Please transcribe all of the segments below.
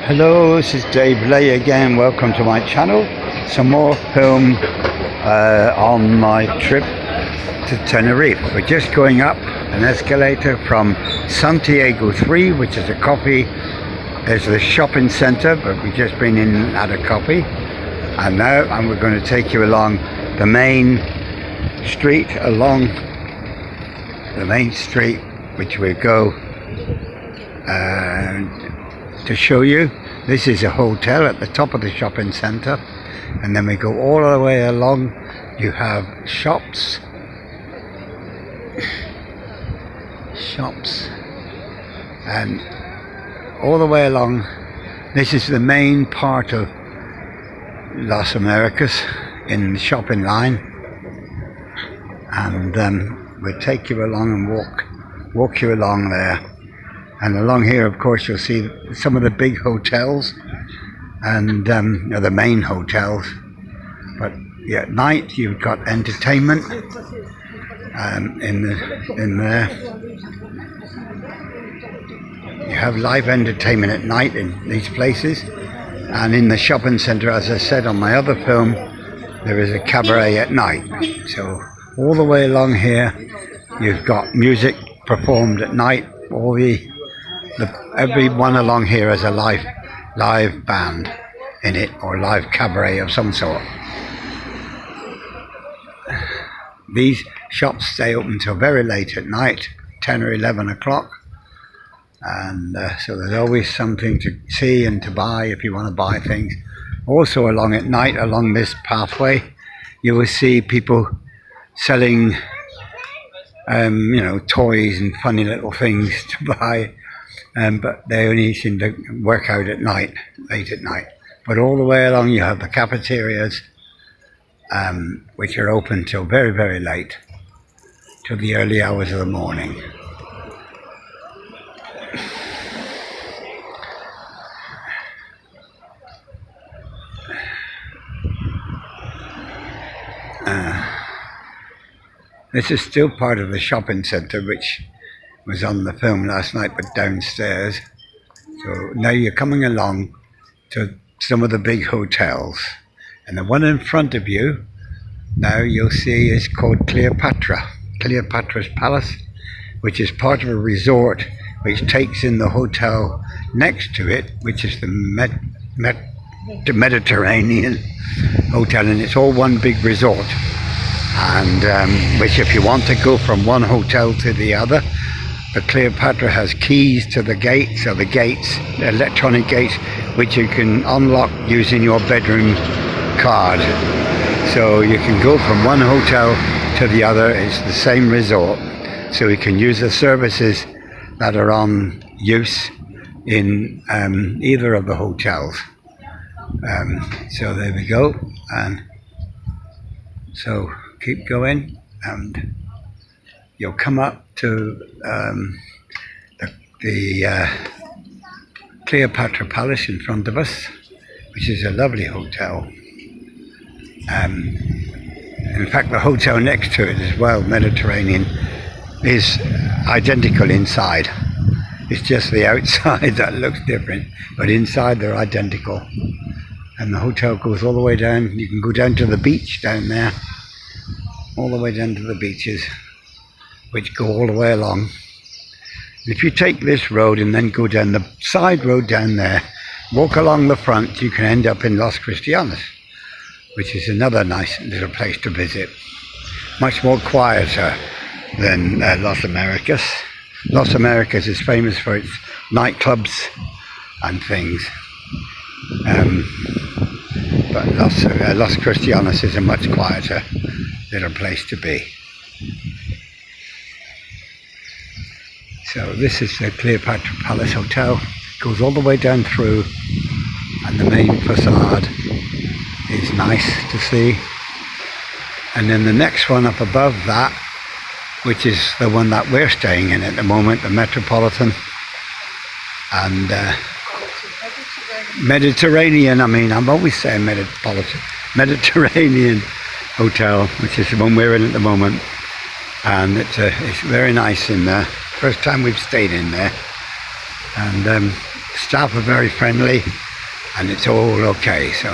Hello, this is Dave Lay again. Welcome to my channel. Some more film on my trip to Tenerife. We're just going up an escalator from Santiago 3, which is a coffee. There's the shopping centre, but we've just been in and had a coffee. And now we're going to take you along the main street, which we go to show you. This is a hotel at the top of the shopping centre, and then we go all the way along. You have shops, and all the way along. This is the main part of Las Americas in the shopping line, and we'll take you along and walk you along there. And along here, of course, you'll see some of the big hotels and the main hotels. But yeah, at night you've got entertainment in there. You have live entertainment at night in these places, and in the shopping centre, as I said on my other film, there is a cabaret at night. So all the way along here, you've got music performed at night. Everyone along here has a live band in it, or live cabaret of some sort. These shops stay open until very late at night, 10 or 11 o'clock, and so there's always something to see and to buy if you want to buy things. Also along at night, along this pathway, you will see people selling toys and funny little things to buy. But they only seem to work out at night, late at night. But all the way along you have the cafeterias, which are open till very, very late, till the early hours of the morning. This is still part of the shopping centre, which was on the film last night, but downstairs. So now you're coming along to some of the big hotels, and the one in front of you now you'll see is called Cleopatra's Palace, which is part of a resort which takes in the hotel next to it, which is the Mediterranean Hotel, and it's all one big resort. And which, if you want to go from one hotel to the other, the Cleopatra has keys to the gates, so the electronic gates, which you can unlock using your bedroom card. So you can go from one hotel to the other. It's the same resort, so you can use the services that are on use in either of the hotels. So there we go, and so keep going, and you'll come up to the Cleopatra Palace in front of us, which is a lovely hotel. In fact, the hotel next to it as well, Mediterranean, is identical inside. It's just the outside that looks different, but inside they're identical. And the hotel goes all the way down. You can go down to the beach down there, all the way down to the beaches, which go all the way along. If you take this road and then go down the side road down there, walk along the front, you can end up in Las Cristianas, which is another nice little place to visit. Much more quieter than Las Americas. Las Americas is famous for its nightclubs and things. But Las Cristianas is a much quieter little place to be. So this is the Cleopatra Palace Hotel. It goes all the way down through, and the main facade is nice to see. And then the next one up above that, which is the one that we're staying in at the moment, the Metropolitan and Mediterranean. I'm always saying Metropolitan. Mediterranean Hotel, which is the one we're in at the moment, and it's very nice in there. First time we've stayed in there, and staff are very friendly, and it's all okay. So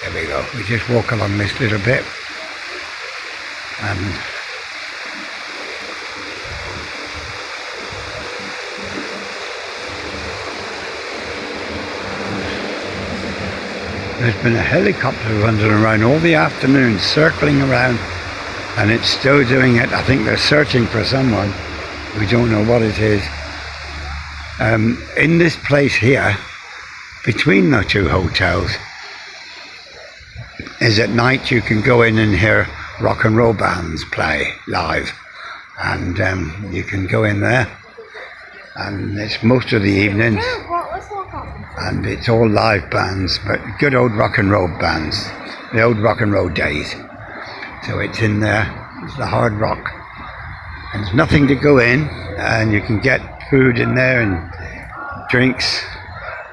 there we go. We just walk along this little bit, and there's been a helicopter running around all the afternoon, circling around, and it's still doing it. I think they're searching for someone. We don't know what it is. In this place here, between the two hotels, is at night you can go in and hear rock and roll bands play live, and you can go in there, and it's most of the evenings, and it's all live bands, but good old rock and roll bands, the old rock and roll days. So it's in there, it's the Hard Rock, and there's nothing to go in, and you can get food in there and drinks,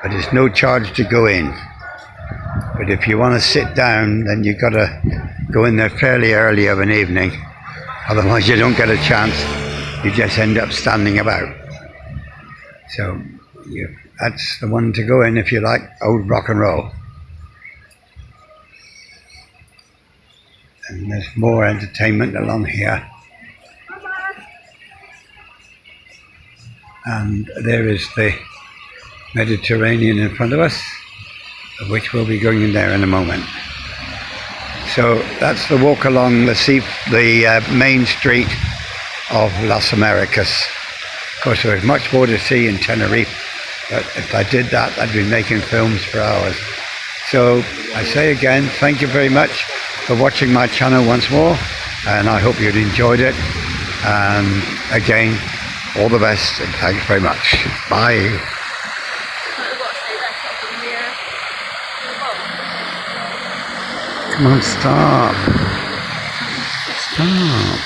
but there's no charge to go in. But if you want to sit down, then you've got to go in there fairly early of an evening, otherwise you don't get a chance. You just end up standing about. So that's the one to go in if you like old rock and roll. And there's more entertainment along here. And there is the Mediterranean in front of us, of which we'll be going in there in a moment. So that's the walk along the main street of Las Americas. Of course, there's much more to see in Tenerife, but if I did that, I'd be making films for hours. So I say again, thank you very much for watching my channel once more, and I hope you'd enjoyed it. And again, all the best, and thanks very much. Bye. Come on, stop. Stop.